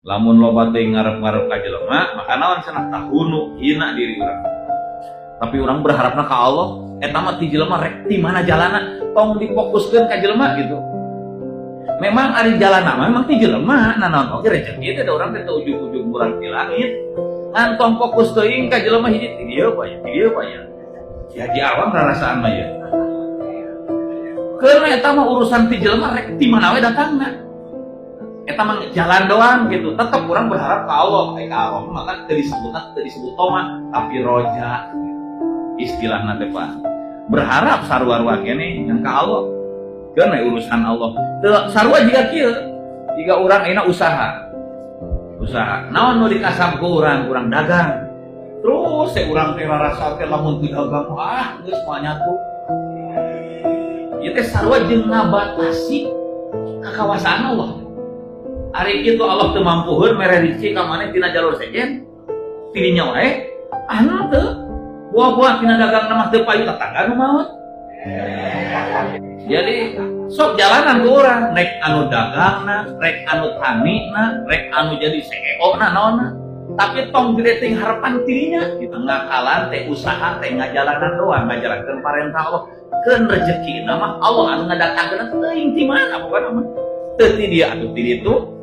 Lamun loba teh ngarep-ngarep ka jelema, maka naon cenah tahunu hina diri urang. Tapi urang berharapna ka Allah, eta mah ti jelema rek ti mana jalanna, tong difokuskeun ka jelema gitu. Memang ari jalanna memang ti jelema, naon oge rezeki teh da urang teh ujug-ujug urang ti langit. Ngan tong fokus teuing ka jelema hiji ti dieu bae, ti dieu bae. Ya di awam rarasaan mah ya. Karena eta mah urusan ti jelema rek ti mana we datangna. Eta mah jalan doang gitu. Tetap orang berharap ke Allah, ka Allah maka teu disebut toma, tapi roja. Istilahna teh Pak. Berharap sarua-rua kene yang ka Allah. Karena urusan Allah. Teu sarua jiga kieu. Jiga urang ayeuna usaha. Naon nu dikasab ku urang dagang. Terus teh urang teh rarasa teh lamun teu dagang geus moal nyatu. Ieu teh sarua jeung ngabatasi kakawasan Allah. Hari itu Allah teu mampuheun mere rezeki ka maneh tina jalur sejen. Tidinya wae anu teu buah-buah tina dagang mah teu payu tetangga nu maot. Jadi sok jalanan ku urang, rek anu dagangna, rek anu tanina, rek anu jadi CEO na naonna. Tapi tong gede teuing harapan dirinya, kita ngakalan teh usaha teh ngajalanan doang, ngajalankeun parentah Allah. Keun rezekina mah Allah anu ngadatangkeun teuing ti mana pokona mah. Teu ti dieu atuh ti ditu